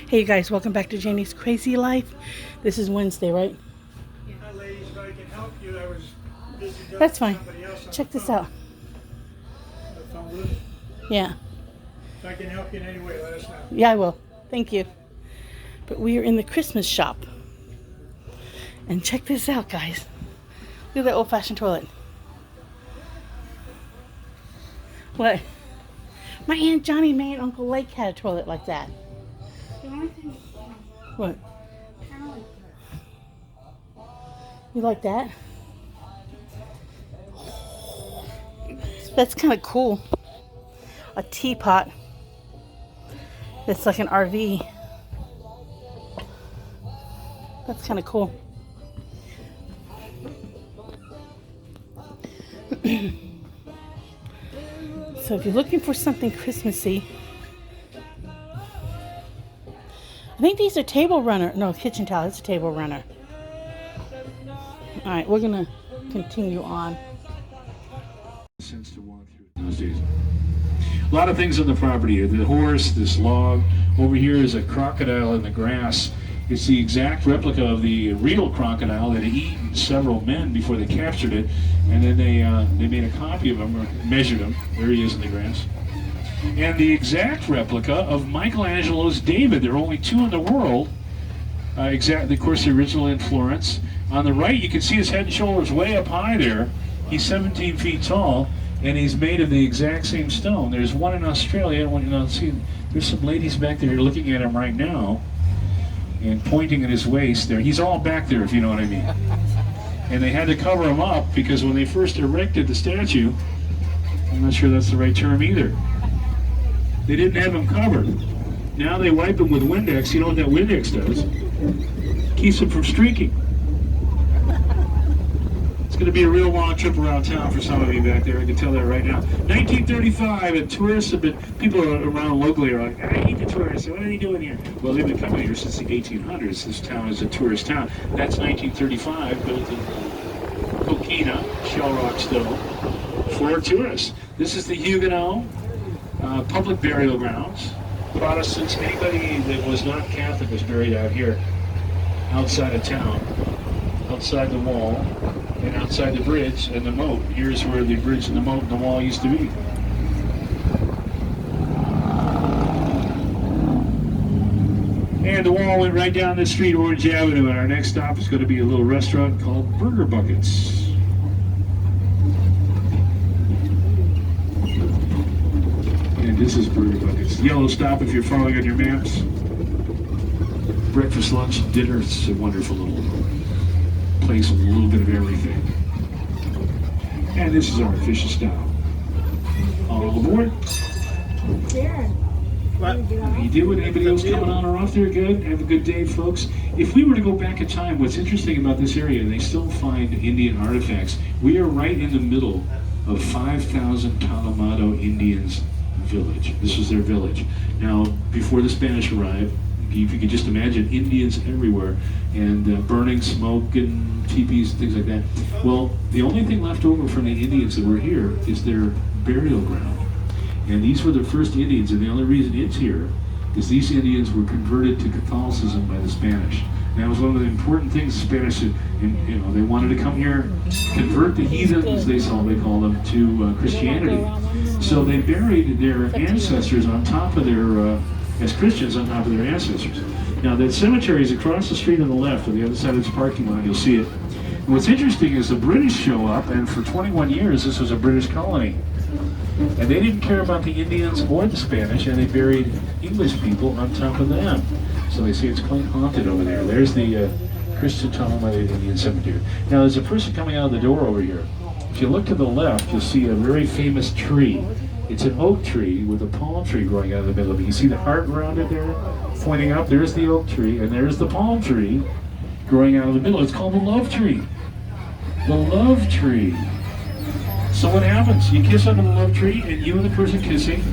Hey you guys, welcome back to Janie's Crazy Life. This is Wednesday, right? Hi ladies, if I can help you, I was busy doing That's fine. somebody else on Check the this phone. out. The phone booth. Yeah. If I can help you in any way, let us know. Yeah, I will. Thank you. But we are in the Christmas shop. And check this out, guys. Look at that old-fashioned toilet. What? My Aunt Johnny and Uncle Lake had a toilet like that. What? You like that? That's kind of cool. A teapot. It's like an RV. That's kind of cool. So if you're looking for something Christmassy, I think these are table runner. No, kitchen towel. It's a table runner. All right, we're gonna continue on. Sense to walk through those days. A lot of things on the property. The horse, this log. Over here is a crocodile in the grass. It's the exact replica of the real crocodile that had eaten several men before they captured it, and then they made a copy of him or measured him. There he is in the grass. And the exact replica of Michelangelo's David. There are only two in the world. Exactly, of course, the original in Florence. On the right, you can see his head and shoulders way up high there. He's 17 feet tall, and he's made of the exact same stone. There's one in Australia. There's some ladies back there looking at him right now and pointing at his waist there. He's all back there, if you know what I mean. And they had to cover him up because when they first erected the statue, I'm not sure that's the right term either, they didn't have him covered. Now they wipe him with Windex. You know what that Windex does? Keeps him from streaking. It's going to be a real long trip around town for some of you back there. I can tell that right now. 1935, and tourists have been, people around locally are like, I hate the tourists. What are they doing here? Well, they've been coming here since the 1800s. This town is a tourist town. That's 1935, built in coquina, shell rock stone, for tourists. This is the Huguenot public burial grounds. Protestants, anybody that was not Catholic was buried out here, outside of town, outside the wall, and outside the bridge and the moat. Here's where the bridge and the moat and the wall used to be. And the wall went right down the street, Orange Avenue, and our next stop is going to be a little restaurant called Burger Buckets. And this is Burger Buckets. Yellow stop if you're following on your maps. Breakfast, lunch, dinner. It's a wonderful little place with a little bit of everything. And this is our official style. All aboard. What? You doing? Anybody else coming on or off there? Good. Have a good day, folks. If we were to go back in time, what's interesting about this area, they still find Indian artifacts. We are right in the middle of 5,000 Kalamado Indians village. This was their village. Now, before the Spanish arrived, if you could just imagine Indians everywhere and burning smoke and teepees and things like that. Well, the only thing left over from the Indians that were here is their burial ground. And these were the first Indians, and the only reason it's here is these Indians were converted to Catholicism by the Spanish. And that was one of the important things the Spanish did. They wanted to come here, convert the heathens, they call them, to Christianity. So they buried their ancestors on top of their as Christians on top of their ancestors. Now that cemetery is across the street on the left, on the other side of this parking lot, you'll see it. And what's interesting is the British show up, and for 21 years this was a British colony. And they didn't care about the Indians or the Spanish, and they buried English people on top of them. So they say it's quite haunted over there. There's the Christian Tom of the Indian Cemetery. Now there's a person coming out of the door over here. If you look to the left, you'll see a very famous tree. It's an oak tree with a palm tree growing out of the middle of it. You see the heart around it there? Pointing up, there's the oak tree, and there's the palm tree growing out of the middle. It's called the love tree. The love tree. So what happens? You kiss under the love tree, and you and the person kissing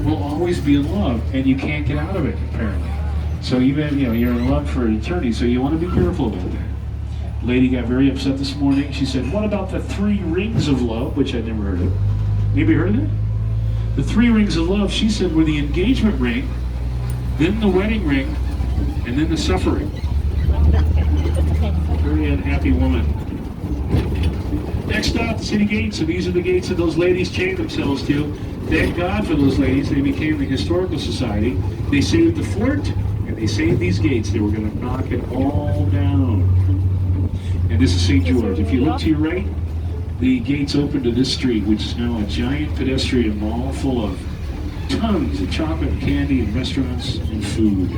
will always be in love, and you can't get out of it, apparently. So even, you're in love for eternity, so you want to be careful about that. Lady got very upset this morning. She said, what about the 3 rings of love, which I'd never heard of. Anybody heard of that? The 3 rings of love, she said, were the engagement ring, then the wedding ring, And then the suffering. Very unhappy woman. Next stop, the city gates. So these are the gates that those ladies chained themselves to. Thank God for those ladies. They became the Historical Society. They saved the fort, and they saved these gates. They were going to knock it all down. And this is St. George. If you look to your right, the gates open to this street, which is now a giant pedestrian mall full of tons of chocolate and candy and restaurants and food.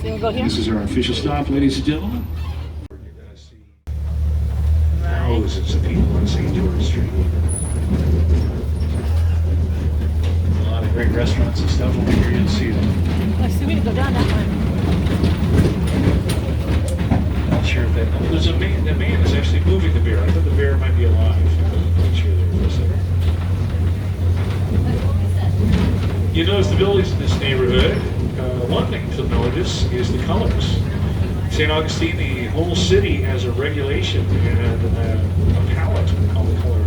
This is our official stop, ladies and gentlemen. You're going to see thousands of people on St. George Street. A lot of great restaurants and stuff over here. You'll see them. I see we need to go down that one. Not sure if that. There's a man. The man is actually moving the bear. I thought the bear might be alive. Not sure there for a second. You notice the buildings in this neighborhood. One thing to notice is the colors. St. Augustine, the whole city has a regulation and a palette called the color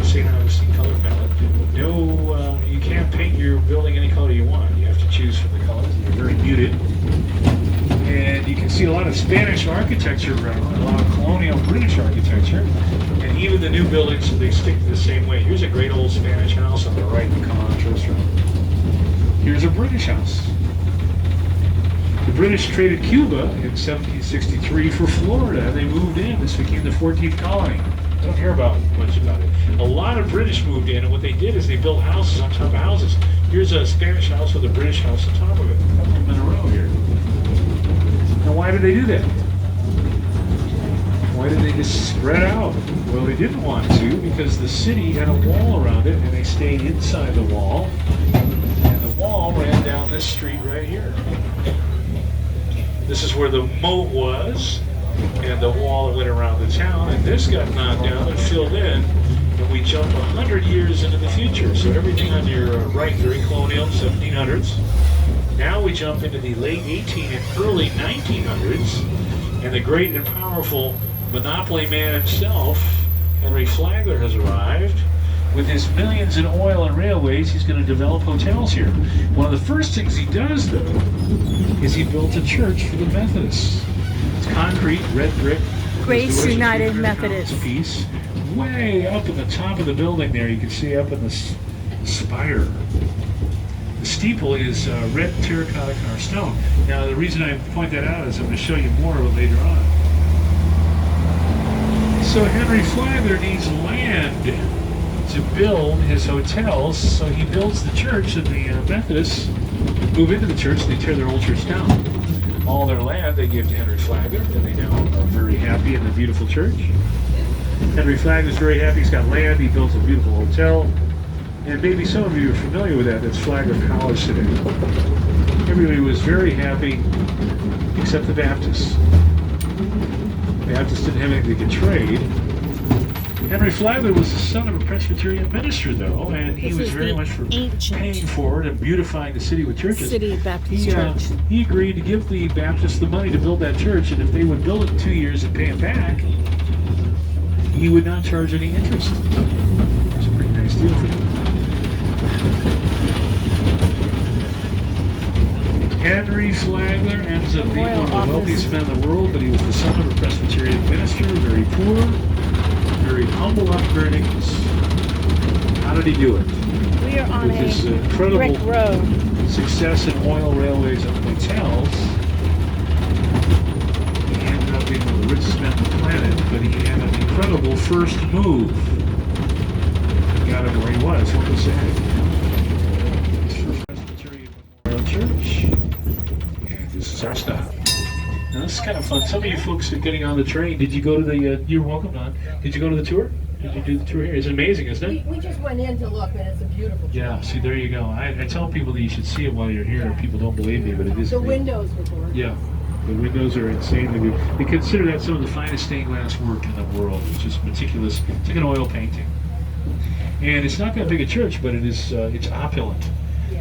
St. Augustine color palette. No, you can't paint your building any color you want. You have to choose from the colors. They're very muted. And you can see a lot of Spanish architecture around, a lot of colonial British architecture. And even the new buildings, they stick to the same way. Here's a great old Spanish house on the right in the College Restaurant. Here's a British house. The British traded Cuba in 1763 for Florida, and they moved in. This became the 14th colony. I don't hear much about it. A lot of British moved in, and what they did is they built houses on top of houses. Here's a Spanish house with a British house on top of it. A couple of them in a row here. Now, why did they do that? Why did they just spread out? Well, they didn't want to because the city had a wall around it, and they stayed inside the wall. And the wall ran down this street right here. This is where the moat was, and the wall that went around the town, and this got knocked down and filled in, and we jump 100 years into the future. So everything on your right, very colonial, 1700s. Now we jump into the late 18 and early 1900s, and the great and powerful monopoly man himself, Henry Flagler, has arrived. With his millions in oil and railways, he's going to develop hotels here. One of the first things he does, though, is he built a church for the Methodists. It's concrete, red brick. Grace United Methodist. Piece. Way up at the top of the building there, you can see up in the spire. The steeple is red terracotta car stone. Now, the reason I point that out is I'm going to show you more of it later on. So Henry Flagler needs land to build his hotels, so he builds the church, and the Methodists move into the church, and they tear their old church down. All their land they give to Henry Flagler, and they now are very happy in the beautiful church. Henry Flagler's very happy. He's got land. He builds a beautiful hotel. And maybe some of you are familiar with that. That's Flagler Palace today. Everybody was very happy, except the Baptists. The Baptists didn't have anything they could trade. Henry Flagler was the son of a Presbyterian minister, though, and he was very much for paying for it and beautifying the city with churches. City Baptist Church. He agreed to give the Baptists the money to build that church, and if they would build it in 2 years and pay it back, he would not charge any interest. It was a pretty nice deal for him. Henry Flagler ends up being one of the wealthiest men in the world, but he was the son of a Presbyterian minister, very poor, very humble upbringings. How did he do it? We are on With his incredible brick road. Success in oil, railways, and hotels. He ended up being one of the richest men on the planet, but he had an incredible first move. He got him where he was. What was that? His first Presbyterian Memorial Church. And this is our stop. Now, this is kind of fun. Some of you folks are getting on the train. Did you go to the, you're welcome, Don. Did you go to the tour? Did you do the tour here? It's amazing, isn't it? We just went in to look, and it's a beautiful tour. Yeah, see, there you go. I tell people that you should see it while you're here. People don't believe me, but it is The amazing. windows were gorgeous. Yeah. The windows are insanely good. They consider that some of the finest stained glass work in the world. It's just meticulous. It's like an oil painting. And it's not that big a church, but it is. It's opulent.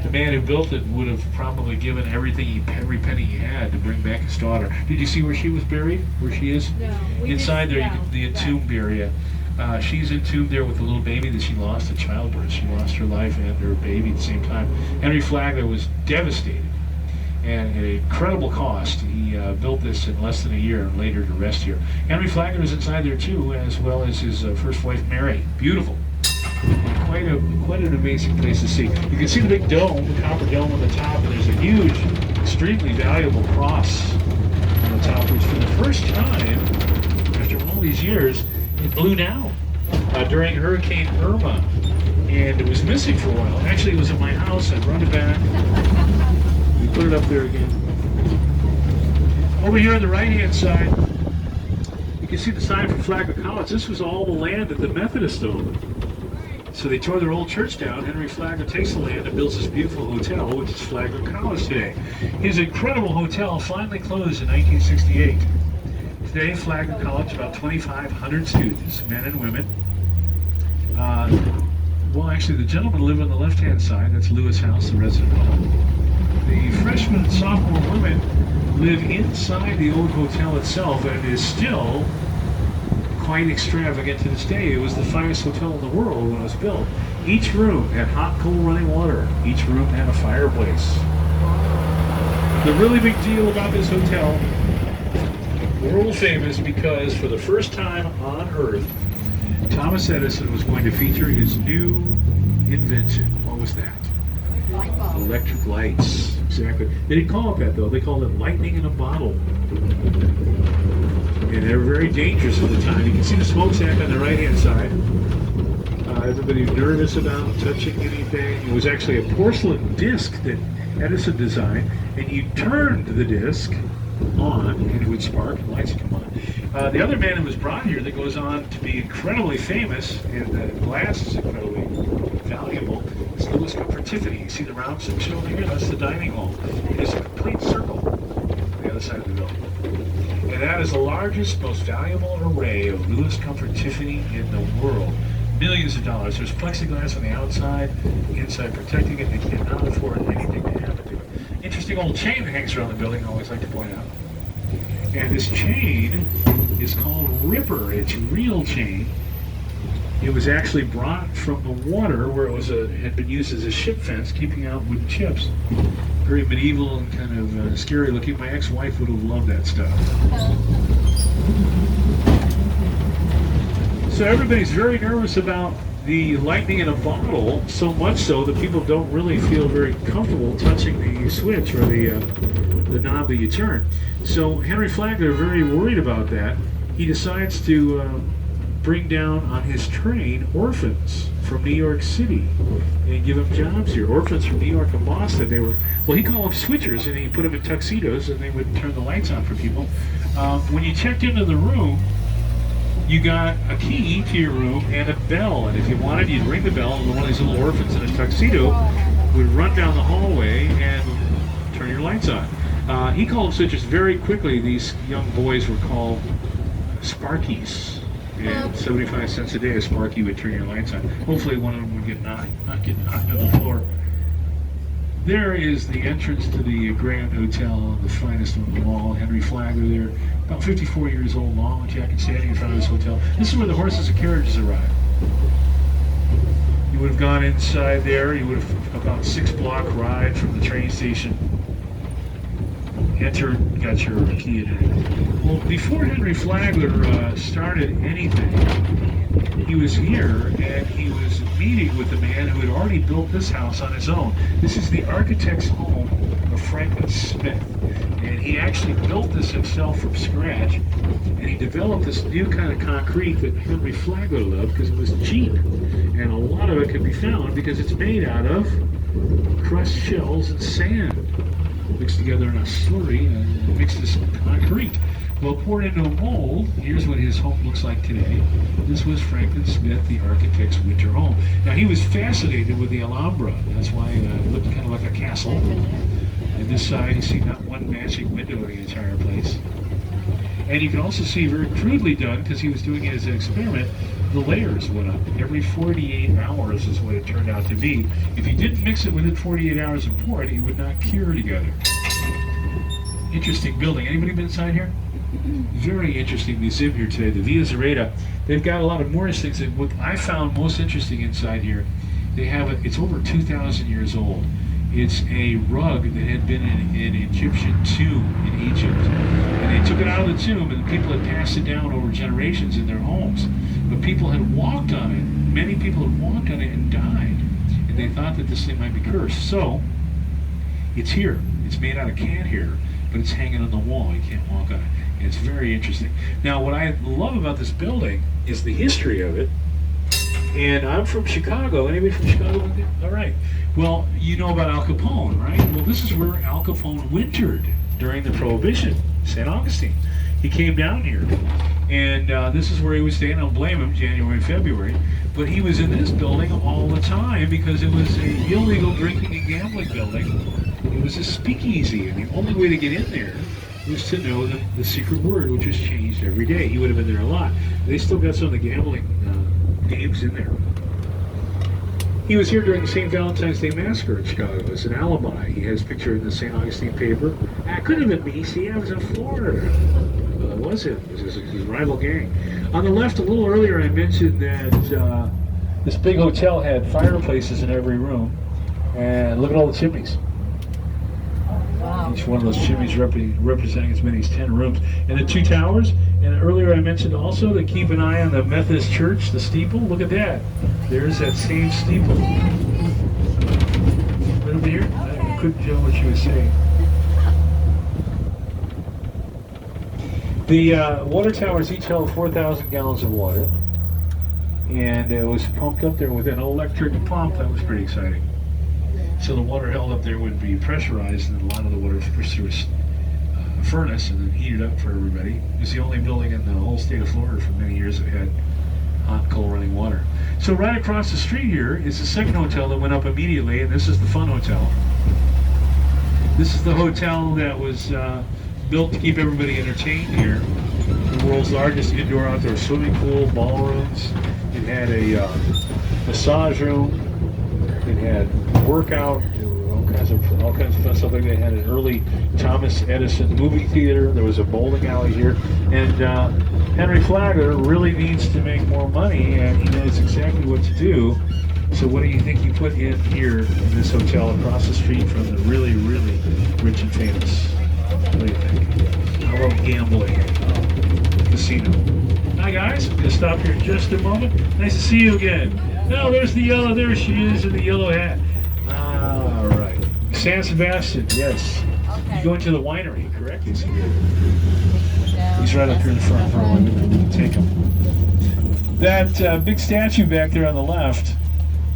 The man who built it would have probably given everything, every penny he had to bring back his daughter. Did you see where she was buried? Where she is? No. Inside there, you can, the entomb area. She's entombed there with a little baby that she lost at childbirth. She lost her life and her baby at the same time. Henry Flagler was devastated. and at an incredible cost. He built this in less than a year and later to rest here. Henry Flagler is inside there too, as well as his first wife Mary. Beautiful. Quite an amazing place to see. You can see the big dome, the copper dome on the top, and there's a huge, extremely valuable cross on the top, which for the first time, after all these years, it blew down during Hurricane Irma, and it was missing for a while. Actually, it was at my house. I brought it back. We put it up there again. Over here on the right-hand side, you can see the sign for Flagler College. This was all the land that the Methodists owned. So they tore their old church down. Henry Flagler takes the land and builds this beautiful hotel, which is Flagler College today. His incredible hotel finally closed in 1968. Today, Flagler College, about 2,500 students, men and women. Well, actually, the gentlemen live on the left-hand side. That's Lewis House, the resident home. The freshmen and sophomore women live inside the old hotel itself, and it is still quite extravagant to this day. It was the finest hotel in the world when it was built. Each room had hot, cold running water. Each room had a fireplace. The really big deal about this hotel, world famous, because for the first time on Earth, Thomas Edison was going to feature his new invention. What was that? Light bulb. Electric lights. Exactly. They didn't call it that, though. They called it lightning in a bottle. And they were very dangerous at the time. You can see the smokestack on the right-hand side. Everybody nervous about touching anything. It was actually a porcelain disc that Edison designed, and you turned the disc on, and it would spark, and lights would come on. The other man who was brought here that goes on to be incredibly famous, and the glass is incredibly valuable, is Louis Comfort Tiffany. You see the round section over here? That's the dining hall. It is a complete circle on the other side of the building. And that is the largest, most valuable array of Louis Comfort Tiffany in the world. Millions of dollars. There's plexiglass on the outside, the inside protecting it. They cannot afford anything to happen to it. Interesting old chain that hangs around the building, I always like to point out. And this chain is called Ripper. It's real chain. It was actually brought from the water where it was had been used as a ship fence, keeping out wooden ships. Very medieval and kind of scary looking. My ex-wife would have loved that stuff. So everybody's very nervous about the lightning in a bottle, so much so that people don't really feel very comfortable touching the switch or the knob that you turn. So Henry Flagler, very worried about that, he decides to bring down on his train orphans from New York City and give them jobs here. Orphans from New York and Boston. They were, well, he called them switchers, and he put them in tuxedos, and they would turn the lights on for people. When you checked into the room, you got a key to your room and a bell, and if you wanted, you'd ring the bell, and one of these little orphans in a tuxedo would run down the hallway and turn your lights on. He called them switchers. Very quickly, these young boys were called Sparkies. And 75 cents a day, a Sparky would turn your lights on. Hopefully one of them would not get knocked to the floor. There is the entrance to the Grand Hotel, the finest of them all. Henry Flagler there, about 54 years old, long jacket, standing in front of this hotel. This is where the horses and carriages arrive. You would have gone inside there. You would have about a 6-block ride from the train station. Entered, got your key in it. Well, before Henry Flagler started anything, he was here and he was meeting with the man who had already built this house on his own. This is the architect's home of Franklin Smith. And he actually built this himself from scratch. And he developed this new kind of concrete that Henry Flagler loved because it was cheap. And a lot of it can be found because it's made out of crushed shells and sand mixed together in a slurry and mixed this concrete. Well, poured into a mold, here's what his home looks like today. This was Franklin Smith, the architect's winter home. Now, he was fascinated with the Alhambra. That's why it looked kind of like a castle. And this side, you see not one matching window in the entire place. And you can also see, very crudely done, because he was doing it as an experiment, the layers went up. Every 48 hours is what it turned out to be. If you didn't mix it within 48 hours and pour it, it would not cure together. Interesting building. Anybody been inside here? Very interesting museum here today, the Via Zareta. They've got a lot of more things. What I found most interesting inside here, they have it's over 2,000 years old. It's a rug that had been in an Egyptian tomb in Egypt. And they took it out of the tomb, and people had passed it down over generations in their homes. But people had walked on it. Many people had walked on it and died. And they thought that this thing might be cursed. So, it's here. It's made out of cat hair, but it's hanging on the wall. You can't walk on it. And it's very interesting. Now, what I love about this building is the history of it. And I'm from Chicago. Anybody from Chicago? All right. Well, you know about Al Capone, right? Well, this is where Al Capone wintered during the Prohibition, St. Augustine. He came down here. And this is where he was staying. I don't blame him, January and February. But he was in this building all the time because it was an illegal drinking and gambling building. It was a speakeasy, and the only way to get in there was to know the secret word, which was changed every day. He would have been there a lot. They still got some of the gambling games in there. He was here during the St. Valentine's Day Massacre in Chicago. It's an alibi. He has a picture in the St. Augustine paper. It couldn't have been me. See, I was in Florida. Well, it was him. It was his rival gang. On the left, a little earlier, I mentioned that this big hotel had fireplaces in every room. And look at all the chimneys. Wow. Each one of those chimneys representing as many as 10 rooms. And the two towers. And earlier I mentioned also to keep an eye on the Methodist Church, the steeple. Look at that. There's that same steeple. Right over here. I couldn't tell what she was saying. The water towers each held 4,000 gallons of water. And it was pumped up there with an electric pump. That was pretty exciting. So the water held up there would be pressurized, and a lot of the water was pushed through a furnace and then heated up for everybody. It was the only building in the whole state of Florida for many years that had hot, cold running water. So right across the street here is the second hotel that went up immediately, and this is the Fun Hotel. This is the hotel that was built to keep everybody entertained here. The world's largest indoor-outdoor swimming pool, ballrooms. It had a massage room. It had workout. There were all kinds of fun stuff. Like they had an early Thomas Edison movie theater. There was a bowling alley here. And Henry Flagler really needs to make more money, and he knows exactly what to do. So what do you think you put in here in this hotel across the street from the really, really rich and famous? What do you think? How about gambling? Casino. Hi guys, I'm going to stop here just a moment. Nice to see you again. No, there's the yellow. There she is in the yellow hat. All right. San Sebastian, yes. Okay. You go into the winery, correct? He's He's right up here in the front row. I'm going to take him. That big statue back there on the left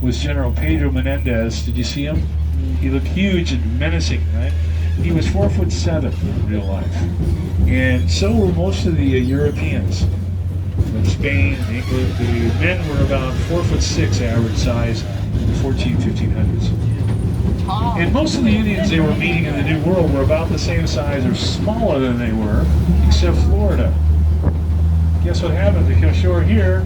was General Pedro Menendez. Did you see him? He looked huge and menacing, right? He was 4'7" in real life. And so were most of the Europeans. From Spain, England, the men were about 4'6" average size in the 1500s. And most of the Indians they were meeting in the New World were about the same size or smaller than they were, except Florida. Guess what happened? They come ashore here,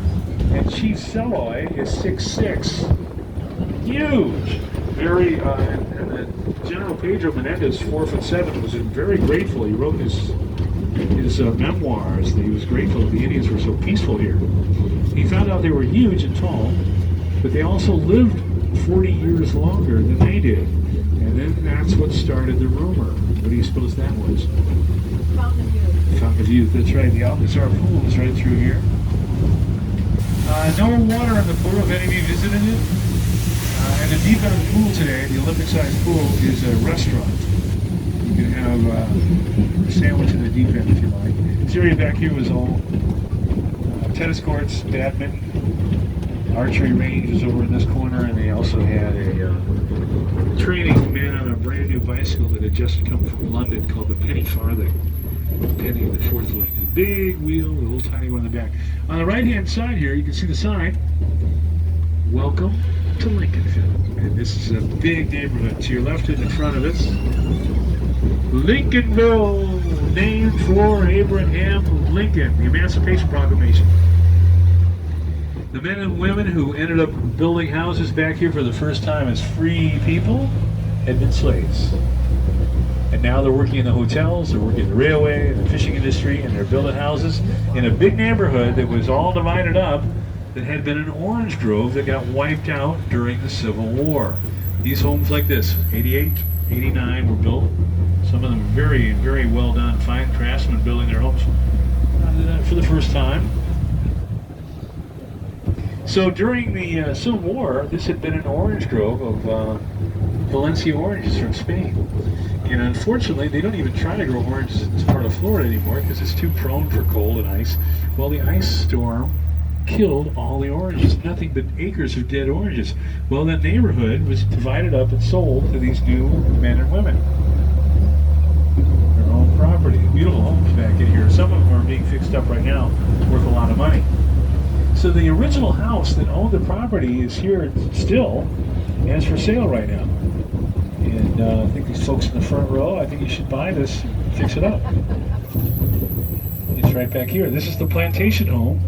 and Chief Seloy is 6'6". Huge! Very, and General Pedro Menendez, 4'7", was very grateful. He wrote his memoirs that he was grateful that the Indians were so peaceful here. He found out they were huge and tall, but they also lived 40 years longer than they did. And then that's what started the rumor. What do you suppose that was? Fountain of Youth. Fountain of Youth, that's right. The Alcazar pool is right through here. No water in the pool if any of you visited it. And the deep end of the pool today, the Olympic-sized pool, is a restaurant. You can have a sandwich in the deep end if you like. This area back here was all tennis courts, badminton, archery range is over in this corner, and they also had a training man on a brand new bicycle that had just come from London called the Penny Farthing. Penny in the fourth lane. A big wheel, a little tiny one in the back. On the right-hand side here, you can see the sign, Welcome to Lincolnville. And this is a big neighborhood. To your left and in front of us, Lincolnville, named for Abraham Lincoln, the Emancipation Proclamation. The men and women who ended up building houses back here for the first time as free people had been slaves. And now they're working in the hotels, they're working in the railway, the fishing industry, and they're building houses in a big neighborhood that was all divided up that had been an orange grove that got wiped out during the Civil War. These homes like this, 88, 89 were built. Some of them very, very well done, fine craftsmen building their homes for the first time. So during the Civil War, this had been an orange grove of Valencia oranges from Spain. And unfortunately, they don't even try to grow oranges in this part of Florida anymore because it's too prone for cold and ice. Well, the ice storm killed all the oranges, nothing but acres of dead oranges. Well, that neighborhood was divided up and sold to these new men and women. Their own property. Beautiful homes back in here. Some of them are being fixed up right now, worth a lot of money. So the original house that owned the property is here still, and it's for sale right now. And I think these folks in the front row, I think you should buy this and fix it up. It's right back here. This is the plantation home.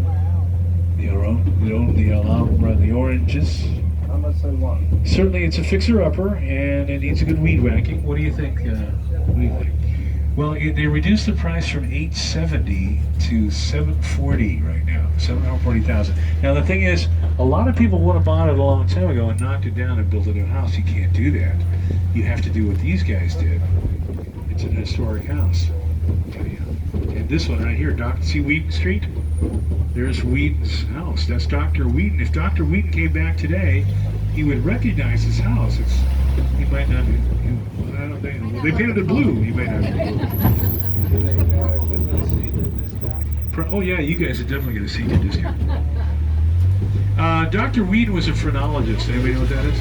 The oranges. How much they want? Certainly it's a fixer-upper, and it needs a good weed whacking. What do you think? Well, they reduced the price from $870 to $740 right now, $740,000. Now the thing is, a lot of people would have bought it a long time ago and knocked it down and built a new house. You can't do that. You have to do what these guys did. It's an historic house. And this one right here, see Wheaton Street? There's Wheaton's house. That's Dr. Wheaton. If Dr. Wheaton came back today, he would recognize his house. He might not. I don't think. Well, they painted it blue. He might not. Oh yeah, you guys are definitely going to see your discount. Dr. Wheaton was a phrenologist. Anybody know what that is?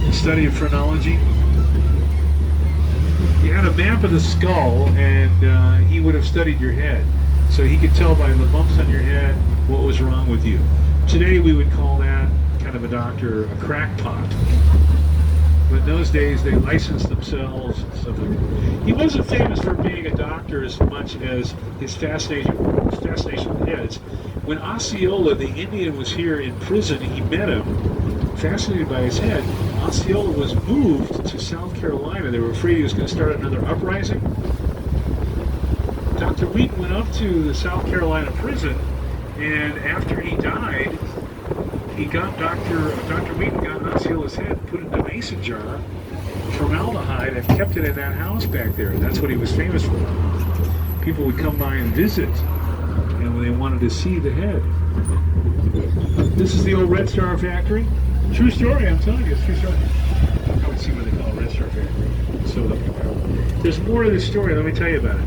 The study of phrenology. He had a map of the skull, and he would have studied your head. So he could tell by the bumps on your head what was wrong with you. Today we would call that kind of a doctor a crackpot. But in those days they licensed themselves and stuff like that. He wasn't famous for being a doctor as much as his fascination with heads. When Osceola, the Indian, was here in prison, he met him, fascinated by his head. Osceola was moved to South Carolina. They were afraid he was going to start another uprising. Dr. Wheaton went up to the South Carolina prison, and after he died, Dr. Wheaton got Osceola's head, put it in a mason jar, formaldehyde, and kept it in that house back there. That's what he was famous for. People would come by and visit, and when they wanted to see the head. This is the old Red Star factory. True story, I'm telling you, it's true story. I would see what they call a Red Star factory. So there's more to this story. Let me tell you about it.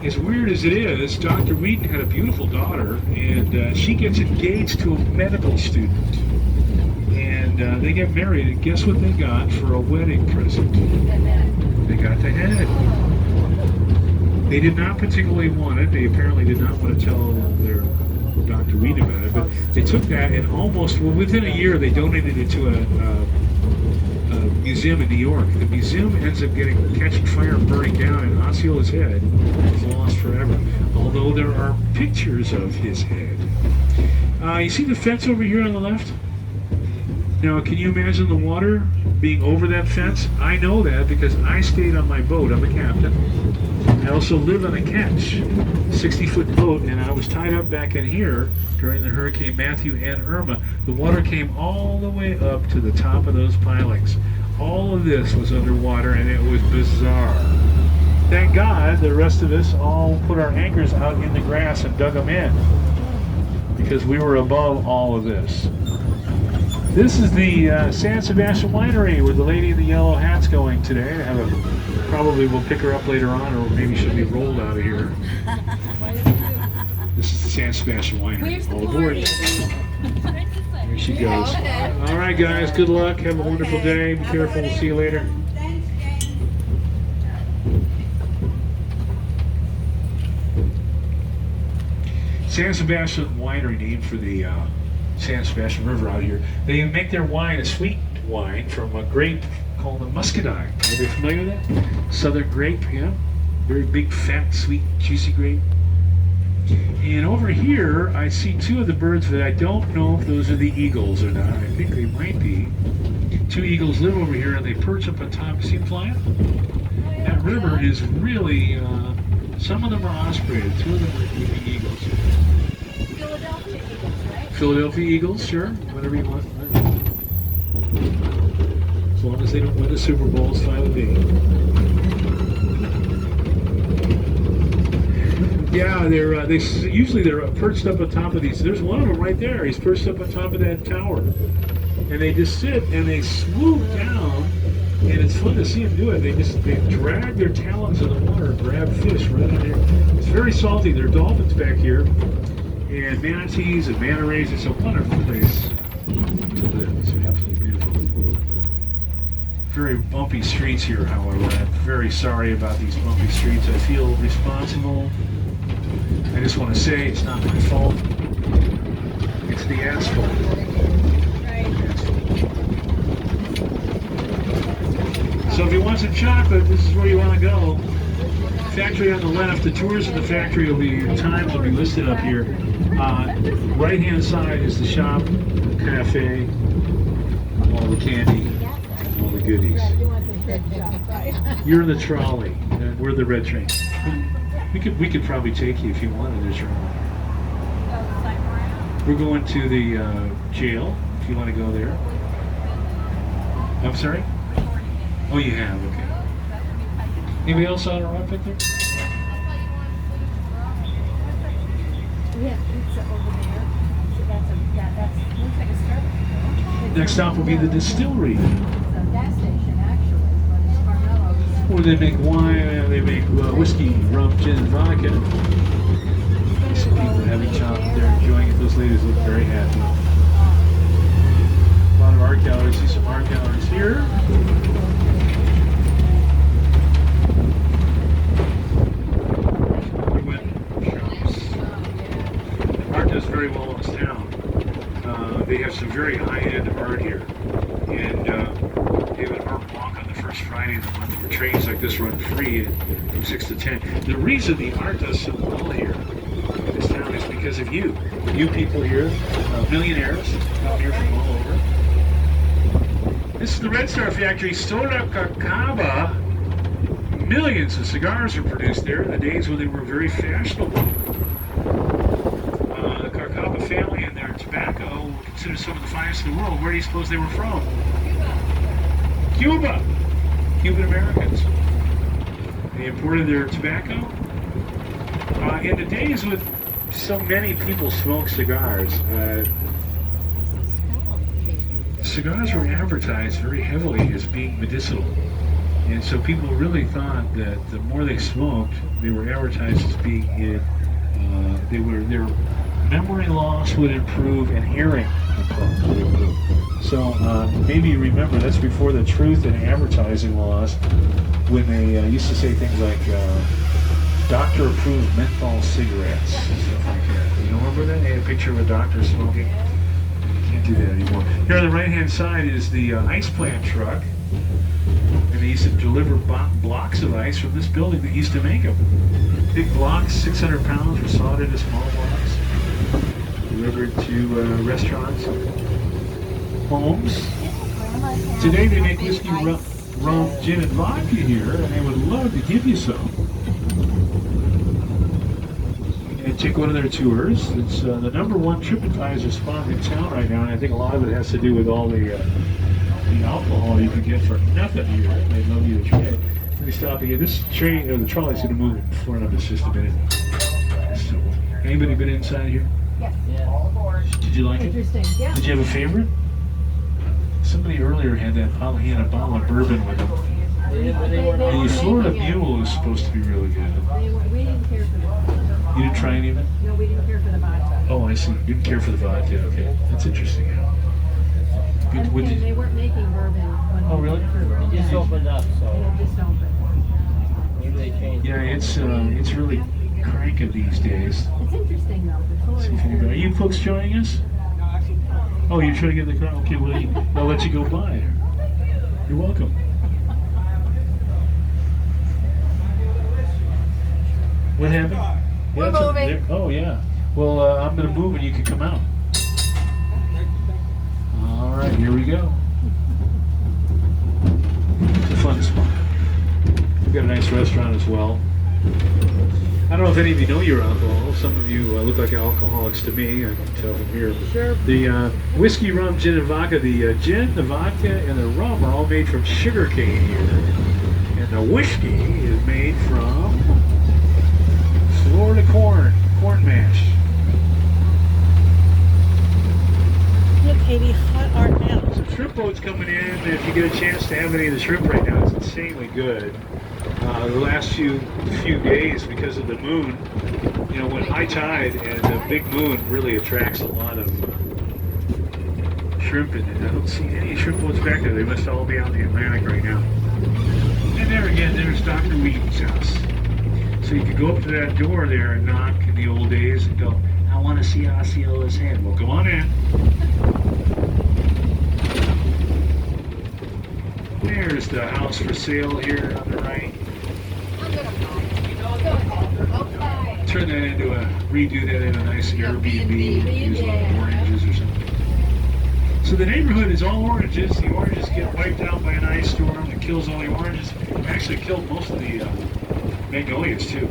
As weird as it is, Dr. Wheaton had a beautiful daughter, and she gets engaged to a medical student. And they get married, and guess what they got for a wedding present? They got the head. They did not particularly want it. They apparently did not want to tell their Dr. Wheaton about it, but they took that and within a year, they donated it to a museum in New York. The museum ends up catching fire and burning down, and Osceola's head is lost forever. Although there are pictures of his head. You see the fence over here on the left? Now, can you imagine the water being over that fence? I know that because I stayed on my boat. I'm a captain. I also live on a ketch, 60-foot boat, and I was tied up back in here during the Hurricane Matthew and Irma. The water came all the way up to the top of those pilings. All of this was underwater, and it was bizarre. Thank God the rest of us all put our anchors out in the grass and dug them in, because we were above all of this. This is the San Sebastian Winery, where the lady in the yellow hat's going today. Probably we'll pick her up later on, or maybe she'll be rolled out of here. This is the San Sebastian Winery. All aboard. Here she goes. All right, guys. Good luck. Have a wonderful day. Be careful. We'll see you later. San Sebastian Winery, named for the San Sebastian River out here. They make their wine a sweet wine from a grape called a muscadine. Are you familiar with that? Southern grape, yeah. Very big, fat, sweet, juicy grape. And over here, I see two of the birds, but I don't know if those are the eagles or not. I think they might be. Two eagles live over here, and they perch up on top. See them flying? That river is really, some of them are ospreyed. Two of them are the eagles. Philadelphia Eagles, right? Philadelphia Eagles, sure. Whatever you want. long as they don't win the Super Bowl, it's fine with me. Yeah, they're perched up on top of these. There's one of them right there. He's perched up on top of that tower, and they just sit and they swoop down, and it's fun to see them do it. They drag their talons in the water and grab fish right in there. It's very salty. There are dolphins back here, and manatees and manta rays. It's a wonderful place to live. It's absolutely beautiful. Very bumpy streets here, however. I'm very sorry about these bumpy streets. I feel responsible. I just want to say it's not my fault. It's the asphalt. So if you want some chocolate, this is where you want to go. Factory on the left. The tours of the factory will be, times will be listed up here. Right-hand side is the shop, the cafe, all the candy, all the goodies. You're in the trolley. We're the red train. We could probably take you if you wanted. There's your own. We're going to the jail if you want to go there. I'm sorry? Oh, you have, okay. Anybody else on a run pick there? Yeah, pizza over there. So that's looks like a Starbucks. Next stop will be the distillery. It's a gas station, actually, but it's Carmelo's. Where they make wine, they make whiskey, rum, gin, and vodka. Some people having chocolate, they're enjoying it. Those ladies look very happy. A lot of art galleries. See some art galleries here. We went shops. Art does very well in this town. They have some very high-end art here. And they have an art walk on the first Friday of the month where trains like this run free from 6 to 10. The reason the art does so well here in this town is because of you. You people here, millionaires, come here from all over. This is the Red Star Factory, Sorocaba. Millions of cigars were produced there in the days when they were very fashionable. The Carcaba family and their tobacco were considered some of the finest in the world. Where do you suppose they were from? Cuba. Cuban Americans. They imported their tobacco. In the days when so many people smoked cigars, cigars were advertised very heavily as being medicinal. And so people really thought that the more they smoked, they were advertised as being their memory loss would improve and hearing would improve. So maybe you remember that's before the truth in advertising laws, when they used to say things like doctor-approved menthol cigarettes and stuff like that. You remember that? They had a picture of a doctor smoking. You can't do that anymore. Here on the right-hand side is the ice plant truck. And they used to deliver blocks of ice from this building that used to make them. Big blocks, 600 pounds, were sawed into small blocks. Delivered to restaurants, homes. Today they make whiskey, rum, gin, and vodka here, and they would love to give you some. And take one of their tours. It's the #1 TripAdvisor spot in town right now, and I think a lot of it has to do with all the alcohol you can get for nothing here. They'd love you to try it. Let me stop again. This train, or the trolley's going to move in front of us just a minute. So, anybody been inside here? Yes. Did you like it? Interesting, yeah. Did you have a favorite? Somebody earlier had that bottle, he had a bottle of bourbon with him. The Florida Mule is supposed to be really good. We didn't care for the vodka. You didn't try any of it? No, we didn't care for the vodka. Oh, I see. You didn't care for the vodka. Okay. That's interesting. Good. What And did they you... weren't making bourbon. When Oh, really? It Just opened up, so just opened. maybe they changed. Yeah, it's really cranking these days. It's interesting though. The See if Florida. anybody... Are you folks joining us? Oh, you're trying to get in the car? Okay, well, I'll let you go by. You're welcome. What happened? We're it's moving. there. Oh, yeah. Well, I'm going to move and you can come out. All right, here we go. It's a fun spot. We've got a nice restaurant as well. I don't know if any of you know your alcohol. Some of you look like alcoholics to me. I can tell from here. Sure. The whiskey, rum, gin, and vodka. The gin, the vodka, and the rum are all made from sugar cane here. And the whiskey is made from Florida corn mash. Look, Katie, hot art now. Some shrimp boats coming in. If you get a chance to have any of the shrimp right now, it's insanely good. The last few days, because of the moon, you know, when high tide and the big moon really attracts a lot of shrimp in it. I don't see any shrimp boats back there. They must all be out in the Atlantic right now. And there again, there's Dr. Wheaton's house. So you could go up to that door there and knock in the old days and go, I want to see Osceola's head. Well, come on in. There's the house for sale here on the right. Turn that into redo that in a nice Airbnb, use a lot of oranges or something. So the neighborhood is all oranges. The oranges get wiped out by an ice storm that kills all the oranges. It actually killed most of the magnolias too.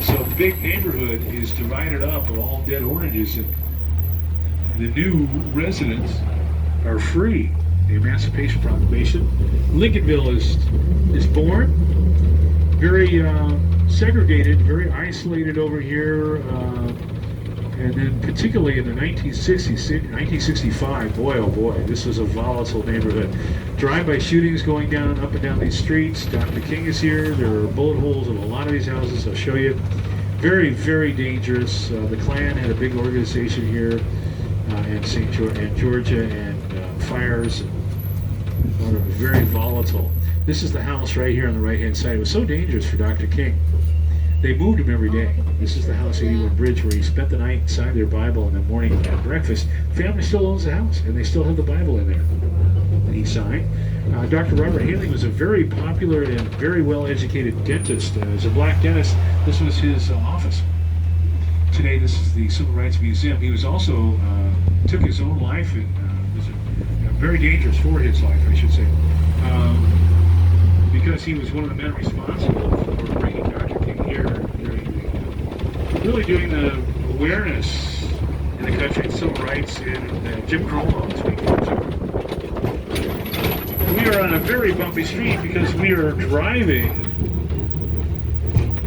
So the big neighborhood is divided up of all dead oranges, and the new residents are free. The Emancipation Proclamation. Lincolnville is born. Very segregated, very isolated over here. And then particularly in the 1965, boy oh boy, this was a volatile neighborhood. Drive-by shootings going down, up and down these streets. Dr. King is here. There are bullet holes in a lot of these houses. I'll show you. Very, very dangerous. The Klan had a big organization here in Georgia, and fires are very volatile. This is the house right here on the right-hand side. It was so dangerous for Dr. King. They moved him every day. This is the house 81 Bridge where he spent the night inside their Bible, and in the morning at breakfast. Family still owns the house, and they still have the Bible in there that he signed. Dr. Robert Haley was a very popular and very well-educated dentist. As a black dentist, this was his office. Today, this is the Civil Rights Museum. He was also took his own life, and was very dangerous for his life, I should say, because he was one of the men responsible for bringing Dr. King here, really doing the awareness in the country of civil rights and Jim Crow laws. We are on a very bumpy street because we are driving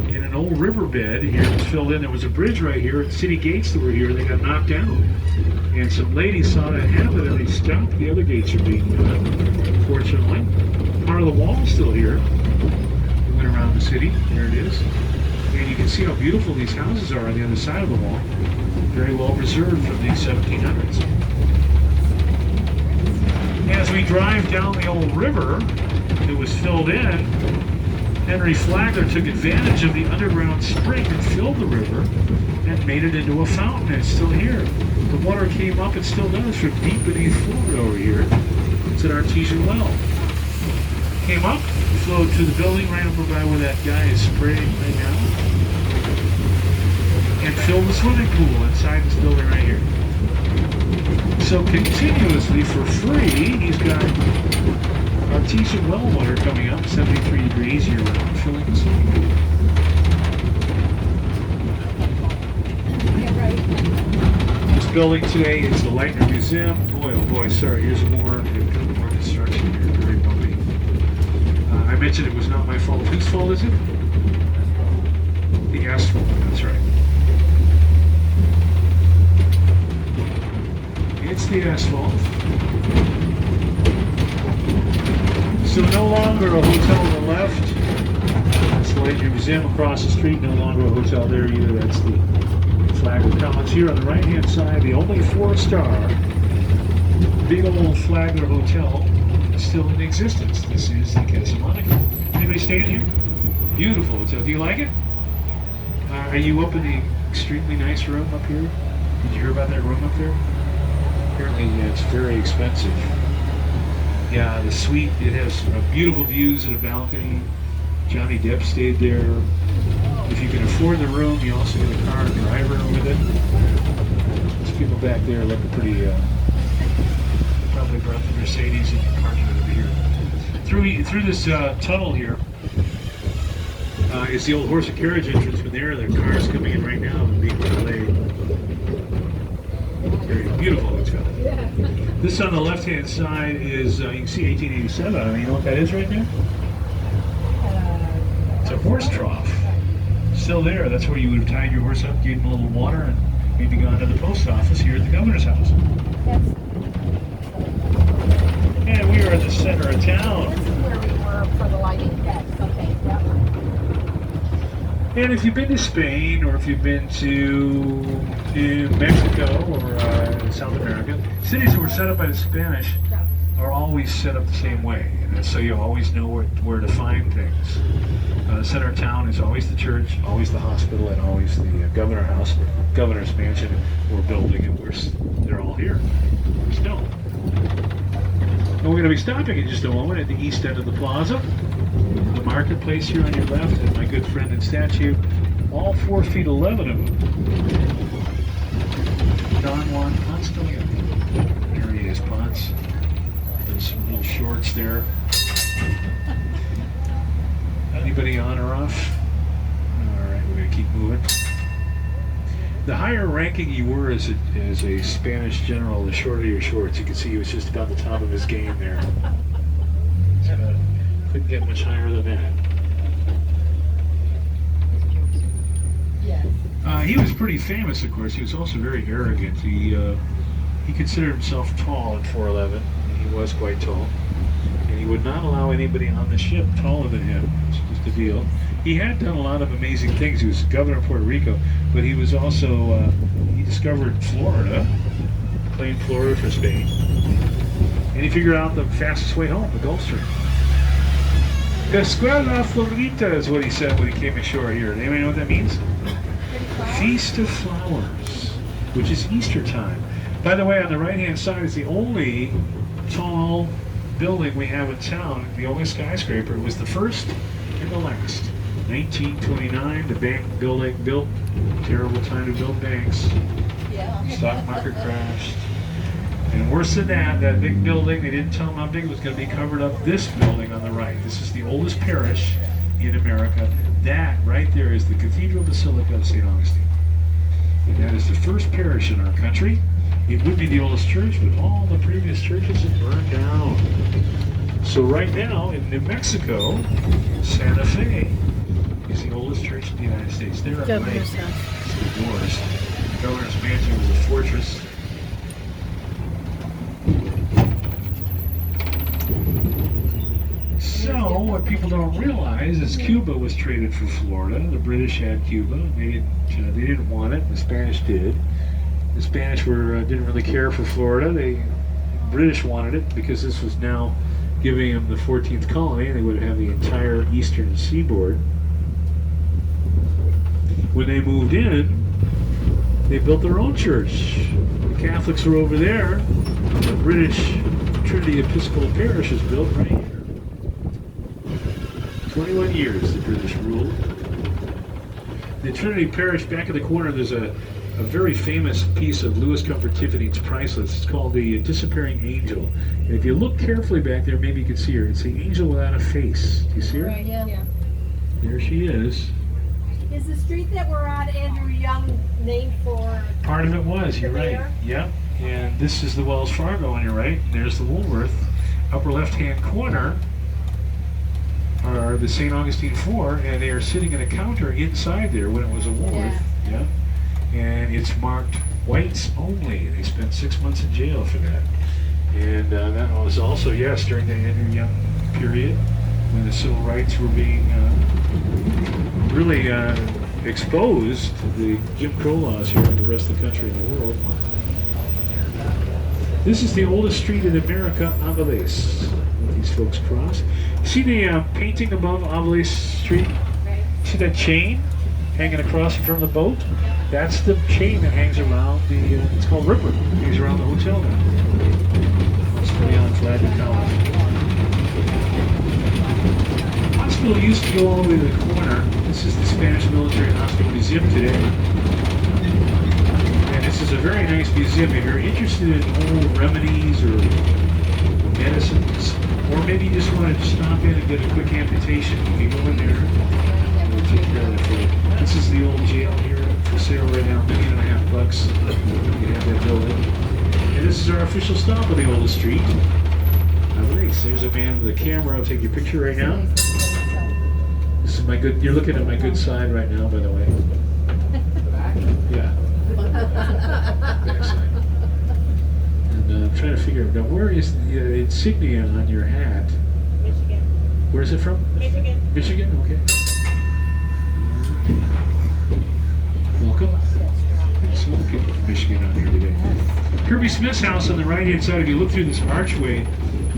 in an old riverbed here. It's filled in. There was a bridge right here at the city gates that were here. They got knocked down. And some ladies saw that happen and they stopped. The other gates are being done, fortunately. Part of the wall is still here. We went around the city. There it is. And you can see how beautiful these houses are on the other side of the wall. Very well preserved from the 1700s. As we drive down the old river that was filled in, Henry Flagler took advantage of the underground spring and filled the river and made it into a fountain. It's still here. The water came up, it still does, from deep beneath Florida over here. It's an artesian well. Came up, flowed to the building right over by where that guy is spraying right now, and filled the swimming pool inside this building right here. So continuously for free, he's got artesian well water coming up, 73 degrees year round, filling the swimming pool. This building today is the Lightner Museum. Boy, oh boy, sorry, here's more construction here, very bumpy. I mentioned it was not my fault. Whose fault is it? The asphalt, that's right. It's the asphalt. So no longer a hotel on the left. That's the Lightner Museum across the street. No longer a hotel there either. That's the Flagler College. Here on the right-hand side, the only 4-star big old Flagler Hotel is still in existence. This is the Casa Monica. Anybody staying here? Beautiful hotel. Do you like it? Are you up in the extremely nice room up here? Did you hear about that room up there? Apparently it's very expensive. Yeah, the suite, it has beautiful views and a balcony. Johnny Depp stayed there. If you can afford the room, you also get a car and driver with it. Those people back there look pretty, probably brought the Mercedes and parked it over here. Through this tunnel here, It's the old horse and carriage entrance from there. The cars coming in right now and being delayed. Very beautiful hotel. This on the left-hand side is, you can see 1887 on it. You know what that is right there? It's a horse trough. Still there. That's where you would have tied your horse up, gave him a little water, and maybe gone to the post office here at the governor's house. And we are at the center of town. This is where we were for the lighting test. Okay, that one. And if you've been to Spain, or if you've been to Mexico or South America, cities that were set up by the Spanish are always set up the same way, and so you always know where to find things. The center of town is always the church, always the hospital, and always the governor's mansion or building, and they're all here still. And we're going to be stopping in just a moment at the east end of the plaza. The marketplace here on your left, and my good friend and statue, all 4 feet 11 of them. Don Juan Ponce de Leon. There he is, Ponce. There's some little shorts there. Anybody on or off? All right, we're going to keep moving. The higher ranking you were as a Spanish general, the shorter your shorts. You can see he was just about the top of his game there. Couldn't get much higher than that. Yes. He was pretty famous, of course. He was also very arrogant. He considered himself tall at 4'11". He was quite tall. And he would not allow anybody on the ship taller than him. It's just a deal. He had done a lot of amazing things. He was governor of Puerto Rico, but he was also, he discovered Florida, claimed Florida for Spain. And he figured out the fastest way home, the Gulf Stream. Escuela Florita is what he said when he came ashore here. Anybody know what that means? Feast of Flowers, which is Easter time. By the way, on the right-hand side is the only tall building we have in town. The only skyscraper. It was the first and the last. 1929, the bank building built. Terrible time to build banks. Yeah. Stock market crashed. And worse than that, that big building, they didn't tell them how big it was going to be, covered up this building on the right. This is the oldest parish in America. That right there is the Cathedral Basilica of St. Augustine. And that is the first parish in our country. It would be the oldest church, but all the previous churches have burned down. So right now in New Mexico, Santa Fe is the oldest church in the United States. There at Governor's night, house. the doors. The governor's mansion was a fortress. So, what people don't realize is Cuba was traded for Florida. The British had Cuba. They didn't want it. The Spanish did. The Spanish didn't really care for Florida. The British wanted it because this was now giving them the 14th colony, and they would have the entire eastern seaboard. When they moved in, they built their own church. The Catholics were over there. The British Trinity Episcopal Parish was built right here. 21 years the British ruled. The Trinity Parish, back in the corner, there's a very famous piece of Louis Comfort Tiffany's priceless. It's called the Disappearing Angel. And if you look carefully back there, maybe you can see her. It's the angel without a face. Do you see her? Right, yeah. There she is. Is the street that we're on Andrew Young named for? Part of it was, you're The right. mayor? Yep. And this is the Wells Fargo on your right. There's the Woolworth. Upper left-hand corner are the St. Augustine Four, and they are sitting in a counter inside there when it was a Woolworth. Yeah. And it's marked whites only. They spent 6 months in jail for that. And that was also, yes, during the Andrew Young period when the civil rights were being really exposed to the Jim Crow laws here in the rest of the country and the world. This is the oldest street in America, Aviles. These folks cross. See the painting above Aviles Street? See that chain hanging across from the boat? That's the chain that hangs around the, it's called Ripley. It hangs around the hotel now. It's pretty on Flagler College. Hospital used to go all the way to the corner. This is the Spanish Military Hospital Museum today. And this is a very nice museum. If you're interested in old remedies or medicines, or maybe you just want to stop in and get a quick amputation, you can go in there. We'll This is the old jail here for sale right now, $1.5 million. You have that building. And this is our official stop on the oldest street. Nice. There's a man with a camera. I'll take your picture right now. This is my good. You're looking at my good side right now, by the way. Yeah. Back side. And I'm trying to figure out now where is the insignia on your hat? Michigan. Where is it from? Michigan. Michigan. Okay. Welcome. So many people from Michigan on here today. Kirby Smith's house on the right-hand side. If you look through this archway,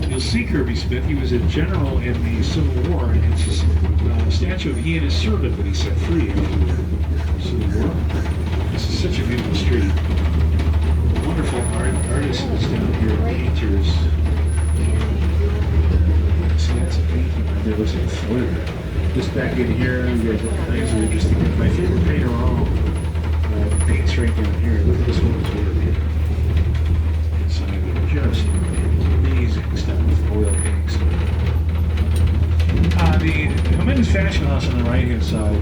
you'll see Kirby Smith. He was a general in the Civil War, and it's a statue of he and his servant that he set free after the Civil War. This is such a beautiful street. Wonderful artists down here, painters. See, that's a painting right there. Looks like a photograph. Just back in here, you guys have things that are interesting. My favorite painter of all paints right down here. Look at this woman's work here. Inside of it, just amazing stuff, oil paintings. The Women's Fashion House on the right-hand side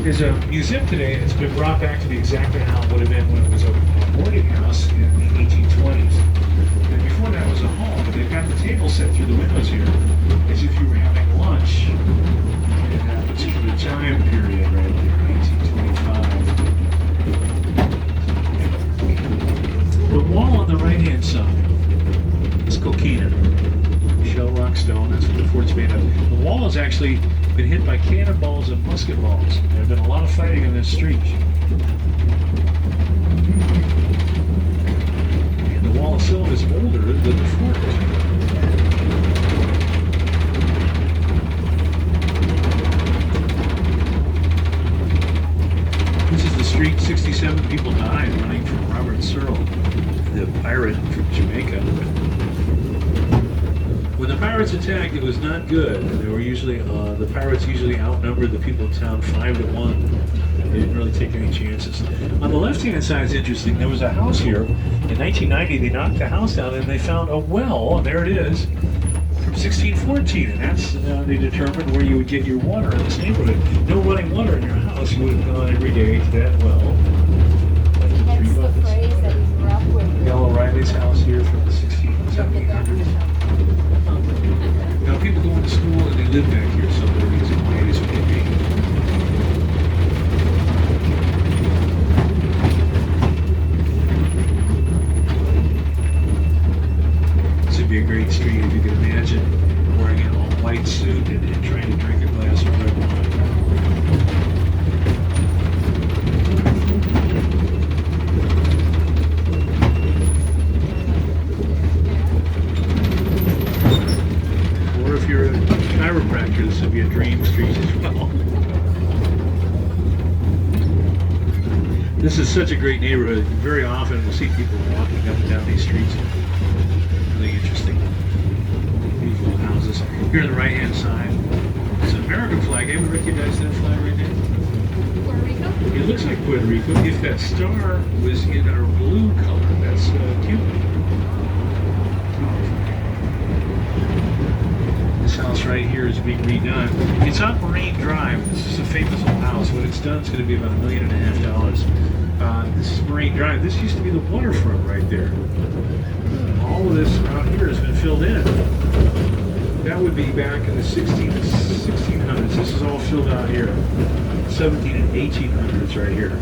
is a museum today. It's been brought back to be exactly how it would have been when it was a boarding house in the 1820s. And before that was a home, but they've got the table set through the windows here as if you were having lunch in that particular time period right there, 1825. The wall on the right-hand side is coquina. Shell rock stone, that's what the fort's made of. The wall has actually been hit by cannonballs and musket balls. There have been a lot of fighting in this street. And the wall itself is older than the fort. This is the street 67 people died running from Robert Searle, the pirate from Jamaica. When the pirates attacked, it was not good. They were usually the pirates usually outnumbered the people in town 5-1. They didn't really take any chances. On the left-hand side is interesting. There was a house here in 1990. They knocked the house down and they found a well, and there it is, from 1614. And that's they determined where you would get your water in this neighborhood. No running water in your house. You would have gone every day to that well. Hence the phrase that he grew up with. Bill O'Reilly's house here from the 1700s. Now people go into school and they live back here, so they're using ways of getting. This would be a great street if you could imagine wearing an all-white suit and trying to drink a glass of red wine. If you're a chiropractor, this would be a dream street as well. This is such a great neighborhood. Very often we'll see people walking up and down these streets. Really interesting. Beautiful houses. Here on the right-hand side, it's an American flag. Anyone recognize that flag right there? Puerto Rico? It looks like Puerto Rico. If that star was in our blue color, that's Cuba. This house right here is being redone. It's on Marine Drive. This is a famous old house. What it's done is going to be about $1.5 million. This is Marine Drive. This used to be the waterfront right there. All of this around here has been filled in. That would be back in the 1600s. This is all filled out here. 17 and 1800s right here.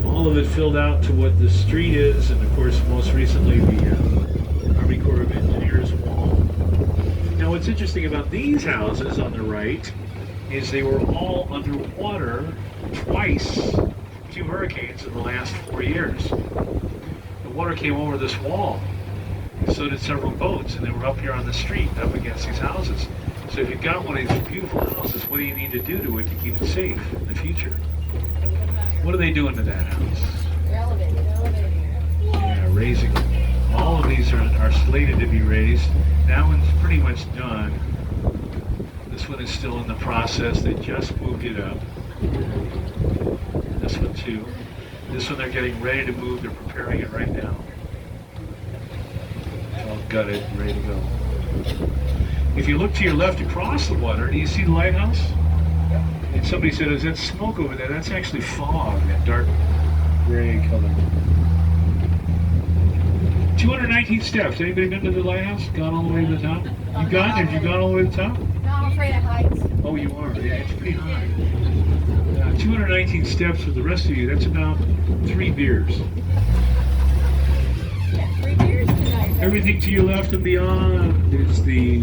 All of it filled out to what the street is, and of course most recently the Army Corps of Engineers wall. Now what's interesting about these houses on the right is they were all underwater twice, 2 hurricanes in the last 4 years. The water came over this wall, so did several boats, and they were up here on the street up against these houses. So if you've got one of these beautiful houses, what do you need to do to it to keep it safe in the future? What are they doing to that house? Elevated. Yeah, raising. All of these are slated to be raised. That one's pretty much done. This one is still in the process. They just moved it up. And this one too. This one they're getting ready to move. They're preparing it right now. It's all gutted, ready to go. If you look to your left across the water, do you see the lighthouse? And somebody said, is that smoke over there? That's actually fog, that dark gray color. 219 steps. Anybody been to the lighthouse? Gone all the way to the top? You gone? Have you gone all the way to the top? No, I'm afraid of heights. Oh, you are. Yeah, it's pretty high. 219 steps for the rest of you. That's about 3 beers. Yeah, 3 beers tonight. Everything to your left and beyond is the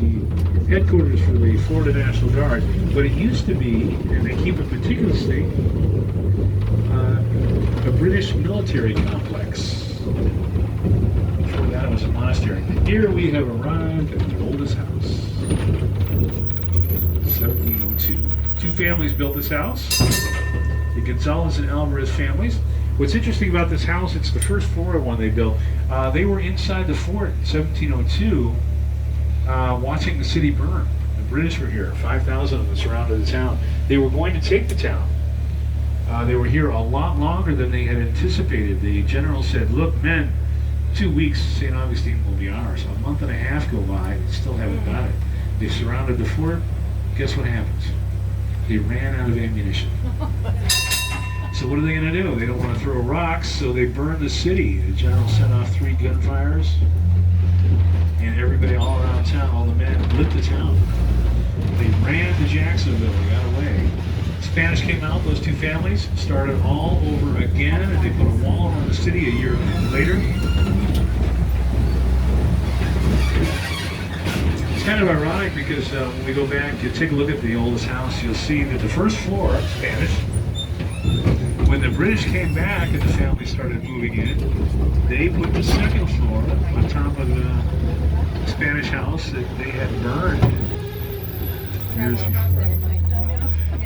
headquarters for the Florida National Guard. But it used to be, and they keep it meticulously, a British military complex. Before that, it was a monastery. Here we have arrived at the oldest house. 1702. 2 families built this house. The Gonzalez and Alvarez families. What's interesting about this house, it's the first Florida one they built. They were inside the fort in 1702 watching the city burn. The British were here. 5,000 of them surrounded the town. They were going to take the town. They were here a lot longer than they had anticipated. The general said, look, men, 2 weeks, St. Augustine will be ours. A month and a half go by, they still haven't got it. They surrounded the fort. Guess what happens? They ran out of ammunition. So what are they going to do? They don't want to throw rocks, so they burned the city. The general sent off 3 gunfires, and everybody all around town, all the men, lit the town. They ran to Jacksonville, they got away. Spanish came out, those 2 families started all over again, and they put a wall around the city a year later. It's kind of ironic because when we go back, you take a look at the oldest house, you'll see that the first floor, Spanish, when the British came back and the family started moving in, they put the second floor on top of the Spanish house that they had burned years before.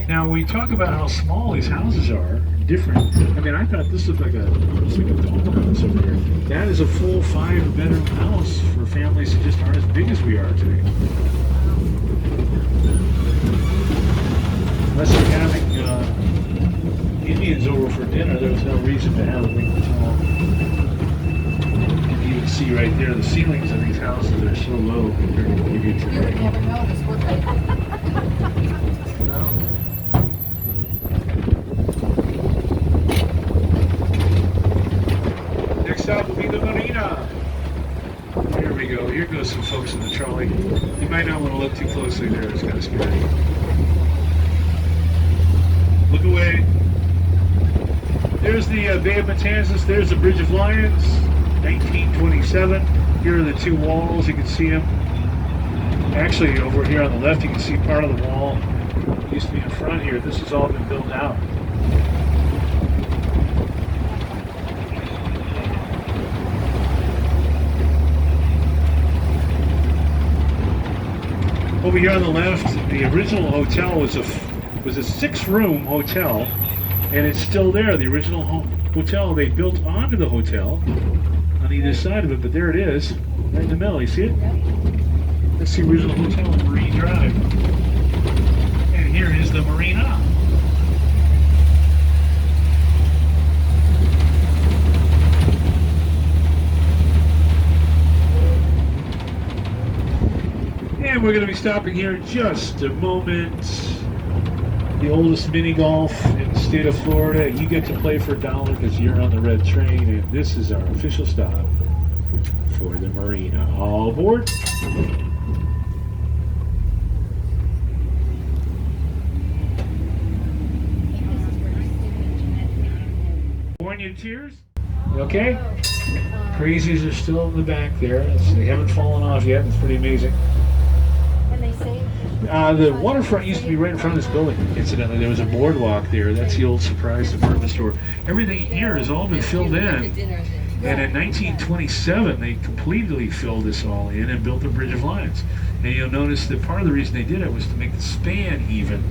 Now we talk about how small these houses are, different. I mean, I thought this looked like a dollhouse over here. That is a full 5-bedroom house for families that just aren't as big as we are today. Unless you're having Indians over for dinner, there's no reason to have a big tall. You can even see right there the ceilings of these houses are so low compared to what we get today. You never noticed, would they? Next stop will be the marina. Here we go. Here goes some folks in the trolley. You might not want to look too closely there. It's kind of scary. Look away. There's the Bay of Matanzas. There's the Bridge of Lions, 1927. Here are the 2 walls. You can see them. Actually, over here on the left, you can see part of the wall. It used to be in front here. This has all been built out. Over here on the left, the original hotel was a 6-room hotel, and it's still there. The original hotel, they built onto the hotel on either side of it, but there it is, right in the middle. You see it? That's the original hotel on Marine Drive. And here is the marina. And we're going to be stopping here in just a moment. The oldest mini golf in the state of Florida. You get to play for $1 because you're on the red train, and this is our official stop for the marina. All aboard. Poignant tears. You okay? Crazies are still in the back there. They haven't fallen off yet. It's pretty amazing. And they say The waterfront used to be right in front of this building. Incidentally, there was a boardwalk there. That's the old Surprise department store. Everything here has all been filled in. And in 1927, they completely filled this all in and built the Bridge of Lions. And you'll notice that part of the reason they did it was to make the span even.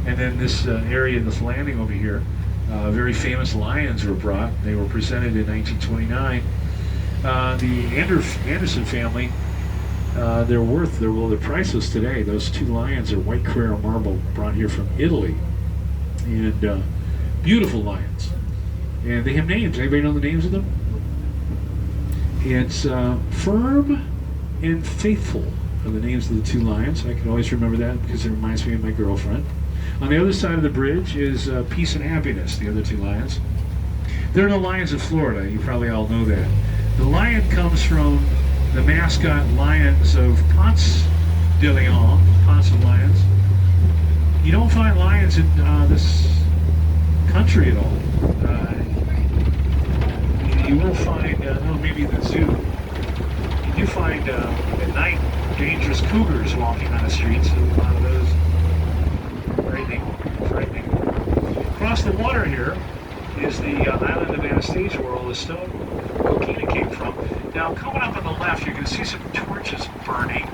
And then this area, this landing over here, very famous lions were brought. They were presented in 1929. The Anderson family, they're priceless today. Those 2 lions are white Carrara marble brought here from Italy. And beautiful lions. And they have names. Anybody know the names of them? It's Firm and Faithful. are the names of the two lions. I can always remember that because it reminds me of my girlfriend. On the other side of the bridge is Peace and Happiness, the other two lions. They're the lions of Florida. You probably all know that. The lion comes from the mascot lions of Ponce de Leon, Ponce of Lions. You don't find lions in this country at all. You will find, maybe the zoo. You do find at night dangerous cougars walking on the streets. A lot of those frightening. Across the water here is the island of Anastasia, where all the stone coquina came from. Now, coming up on the left, you're going to see some torches burning.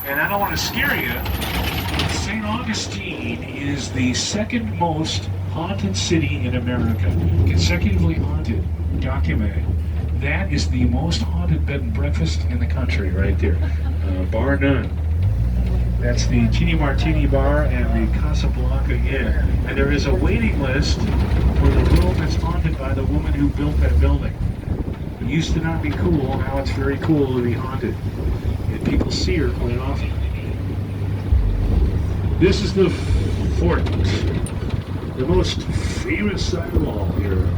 And I don't want to scare you, but St. Augustine is the second most haunted city in America. Consecutively haunted, documented. That is the most haunted bed and breakfast in the country right there, bar none. That's the Chini Martini Bar and the Casablanca Inn. And there is a waiting list for the room that's haunted by the woman who built that building. It used to not be cool, now it's very cool to be haunted. And people see her quite often. This is the fort, the most famous site of all here.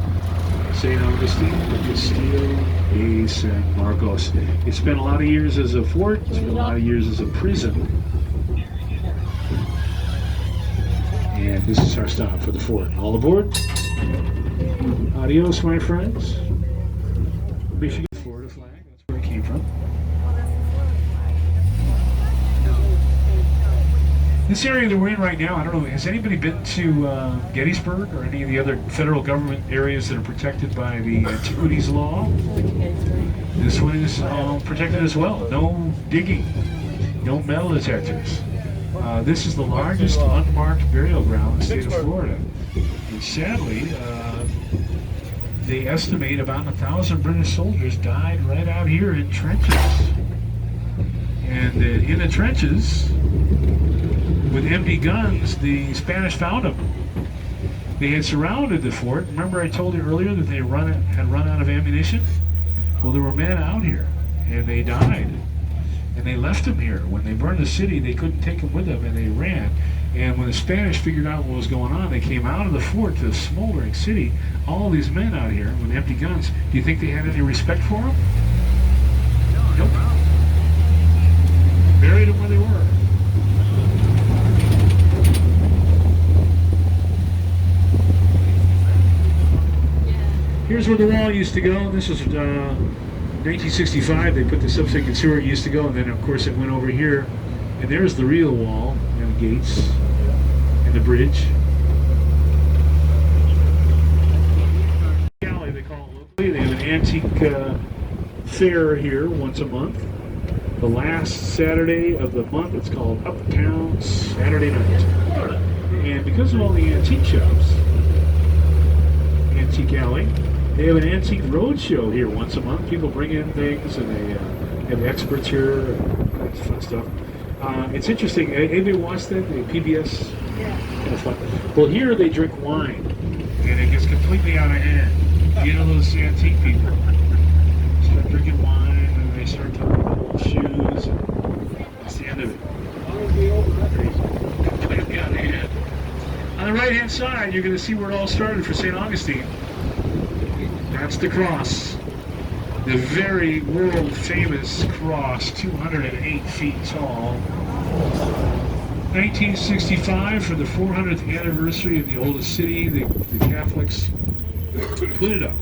St. Augustine, the Castillo de San Marcos. It spent a lot of years as a fort, it spent a lot of years as a prison. And this is our stop for the fort. All aboard. Adios, my friends. Michigan, Florida flag. That's where I came from. This area that we're in right now, I don't know, has anybody been to Gettysburg or any of the other federal government areas that are protected by the antiquities law? This one is protected as well. No digging, no metal detectors. This is the largest unmarked burial ground in the state of Florida. And sadly, they estimate about 1,000 British soldiers died right out here in trenches. And in the trenches, with empty guns, the Spanish found them. They had surrounded the fort. Remember I told you earlier that they had run out of ammunition? Well, there were men out here, and they died. And they left them here. When they burned the city, they couldn't take them with them, and they ran. And when the Spanish figured out what was going on, they came out of the fort to the smoldering city. All these men out here with empty guns. Do you think they had any respect for them? Nope. Buried them where they were. Here's where the wall used to go. This was 1965. They put this up so you can see where it used to go, and then of course it went over here. And there's the real wall, and the gates, and the bridge. Alley, they call it locally. They have an antique fair here once a month. The last Saturday of the month, it's called Uptown Saturday Night. And because of all the antique shops, Antique Alley, they have an antique road show here once a month. People bring in things, and they have experts here, and that's fun stuff. It's interesting. Anybody watch that? The PBS? Yeah. Kind of fun. Well, here they drink wine, and it gets completely out of hand. You know those antique people start drinking wine, and they start talking about old shoes, and that's the end of it. Completely out of hand. On the right-hand side, you're going to see where it all started for St. Augustine. That's the cross. The very world-famous cross, 208 feet tall. 1965, for the 400th anniversary of the oldest city, the Catholics put it up,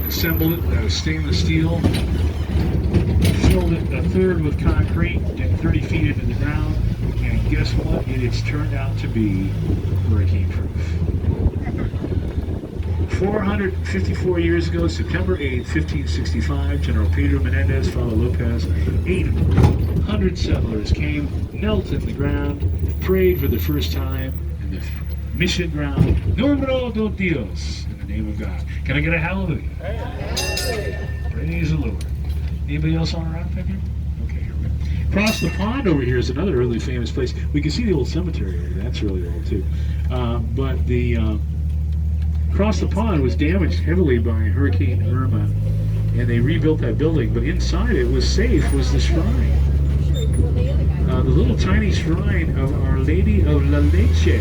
assembled it out of stainless steel, filled it a third with concrete, and 30 feet into the ground, and guess what? It has turned out to be hurricane-proof. 454 years ago, September 8, 1565, General Pedro Menendez, Father Lopez, 800 settlers came, knelt in the ground, prayed for the first time in the mission ground, Nombre de Dios, in the name of God. Can I get a hallelujah? Praise the Lord. Anybody else on around back here? Okay, here we go. Across the pond over here is another really famous place. We can see the old cemetery area. That's really old too. But the across the pond was damaged heavily by Hurricane Irma, and they rebuilt that building. But inside it was safe, was the shrine. the little tiny shrine of Our Lady of La Leche.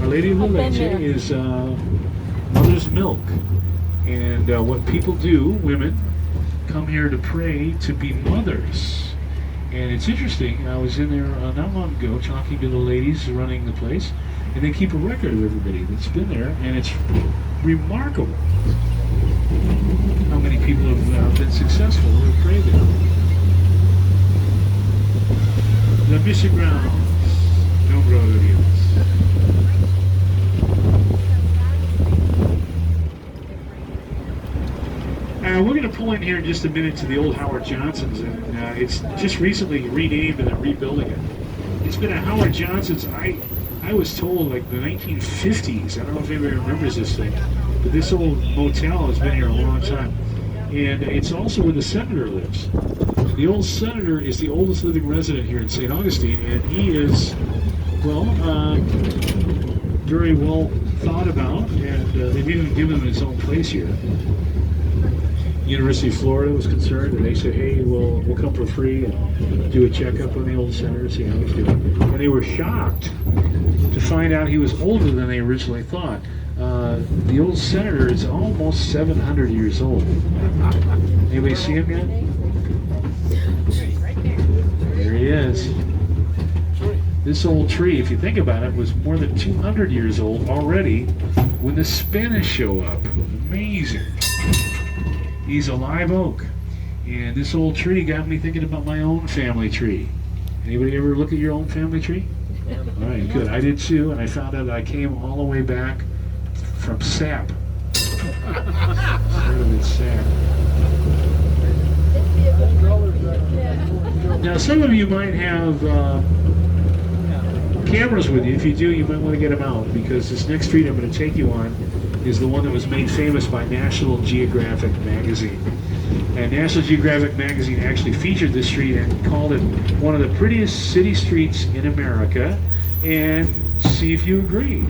Our Lady of La I've been Leche there. is mother's milk. And what people do, women, come here to pray to be mothers. And it's interesting, I was in there not long ago talking to the ladies running the place, and they keep a record of everybody that's been there, and it's remarkable how many people have been successful who have prayed there. La Mission Grounds, Nombre de Dios. We're going to pull in here in just a minute to the old Howard Johnson's, and it's just recently renamed and they're rebuilding it. It's been a Howard Johnson's, I was told, like the 1950s. I don't know if anybody remembers this thing, but this old motel has been here a long time. And it's also where the senator lives. The old senator is the oldest living resident here in St. Augustine, and he is, well, very well thought about, and they've even given him his own place here. University of Florida was concerned, and they said, hey, we'll come for free and do a checkup on the old senator, see how he's doing. And they were shocked to find out he was older than they originally thought. The old senator is almost 700 years old. Anybody see him yet? There he is. This old tree, if you think about it, was more than 200 years old already when the Spanish show up. Amazing. He's a live oak. And this old tree got me thinking about my own family tree. Anybody ever look at your own family tree? All right, good. I did too, and I found out I came all the way back from sap. Started with sap. Now, some of you might have cameras with you. If you do, you might want to get them out, because this next street I'm going to take you on is the one that was made famous by National Geographic magazine. And National Geographic magazine actually featured this street and called it one of the prettiest city streets in America. And see if you agree.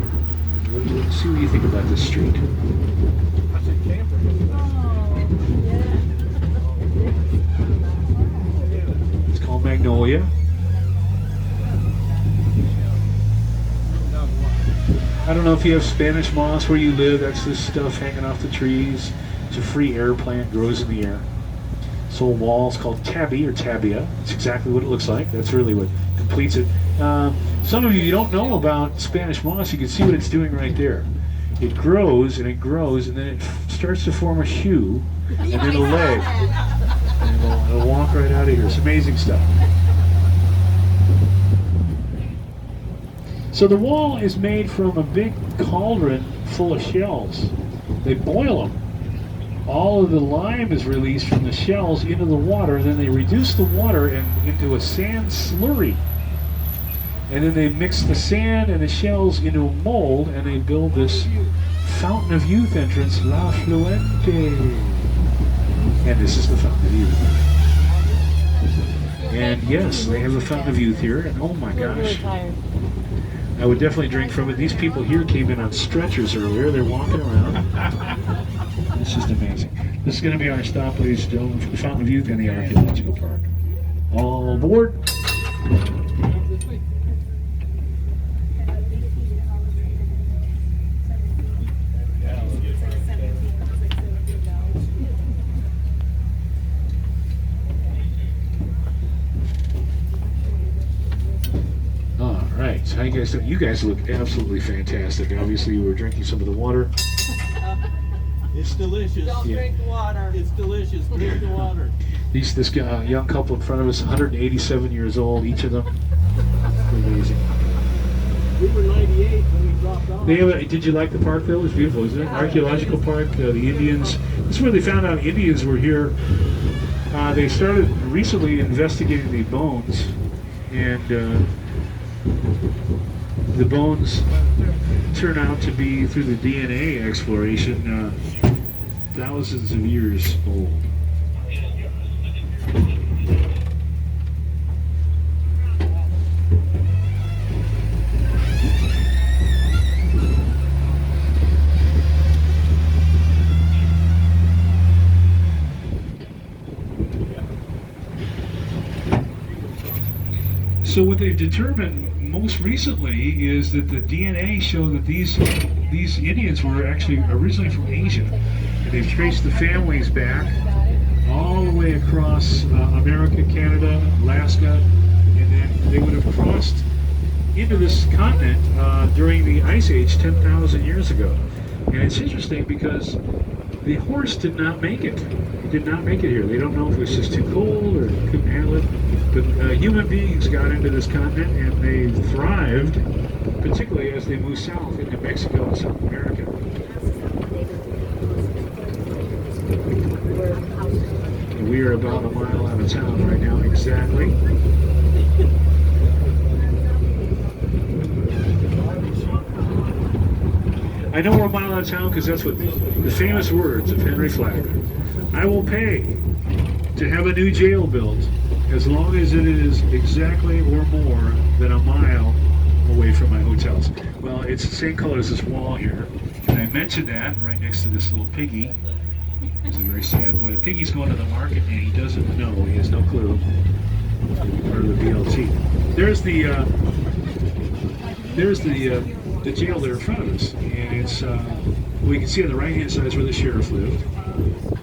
Let's see what you think about this street. It's called Magnolia. I don't know if you have Spanish moss where you live. That's this stuff hanging off the trees. It's a free air plant, grows in the air. This old wall is called tabby or tabia. It's exactly what it looks like. That's really what completes it. Some of you don't know about Spanish moss. You can see what it's doing right there. It grows and it grows, and then it starts to form a shoe and then a leg. And it'll walk right out of here. It's amazing stuff. So the wall is made from a big cauldron full of shells. They boil them. All of the lime is released from the shells into the water, and then they reduce the water into a sand slurry. And then they mix the sand and the shells into a mold, and they build this Fountain of Youth entrance, La Fluente. And this is the Fountain of Youth. And yes, they have a Fountain of Youth here, and oh my gosh. I would definitely drink from it. These people here came in on stretchers earlier. They're walking around. It's just amazing. This is going to be our stop, ladies and gentlemen, for the Fountain of Youth and the Archaeological Park. All aboard. How you guys doing? You guys look absolutely fantastic. Obviously, you were drinking some of the water. It's delicious. Don't drink the water. It's delicious. Drink the water. This young couple in front of us, 187 years old, each of them. Amazing. We were 98 when we dropped off. Did you like the park, though? It was beautiful, isn't it? Archaeological Park, the Indians. This is where they found out Indians were here. They started recently investigating the bones, and the bones turn out to be, through the DNA exploration, thousands of years old. So what they've determined most recently is that the DNA show that these Indians were actually originally from Asia. And they've traced the families back all the way across America, Canada, Alaska, and then they would have crossed into this continent during the Ice Age 10,000 years ago. And it's interesting because the horse did not make it. It did not make it here. They don't know if it was just too cold or couldn't handle it. But human beings got into this continent and they thrived, particularly as they moved south into Mexico and South America. We are about a mile out of town right now, exactly. I know we're a mile out of town because that's what the famous words of Henry Flagler. I will pay to have a new jail built as long as it is exactly or more than a mile away from my hotels. Well, it's the same color as this wall here. And I mentioned that right next to this little piggy. He's a very sad boy. The piggy's going to the market and he doesn't know. He has no clue. Part of the BLT. There's the jail there in front of us, and it's we can see on the right hand side is where the sheriff lived.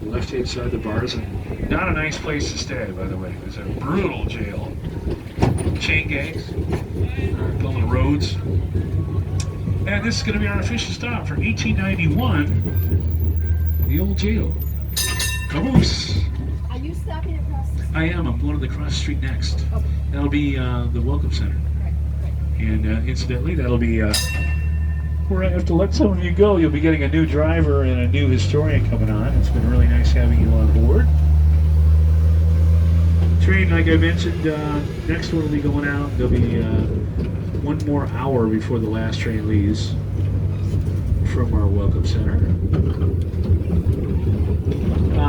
The left hand side the bars, and not a nice place to stay, by the way. It's a brutal jail. Chain gangs, building roads, and this is going to be our official stop for 1891. The old jail. Caboose. Are you stopping across the street? I am. I'm going to the cross street next. Okay. That'll be the Welcome Center. And incidentally, that'll be where I have to let some of you go. You'll be getting a new driver and a new historian coming on. It's been really nice having you on board. Train, like I mentioned, next one will be going out. There'll be one more hour before the last train leaves from our Welcome Center.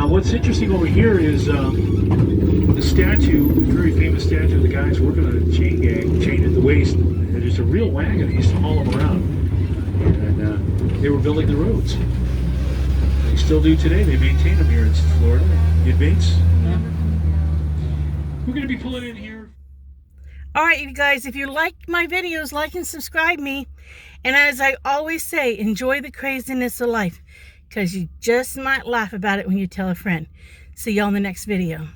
What's interesting over here is the statue, the very famous statue of the guys working on a chain gang, chained at the waist. And there's a real wagon that used to haul them around. And they were building the roads. They still do today. They maintain them here in Florida. Inmates. We're going to be pulling in here. All right, you guys, if you like my videos, like and subscribe me. And as I always say, enjoy the craziness of life, because you just might laugh about it when you tell a friend. See y'all in the next video.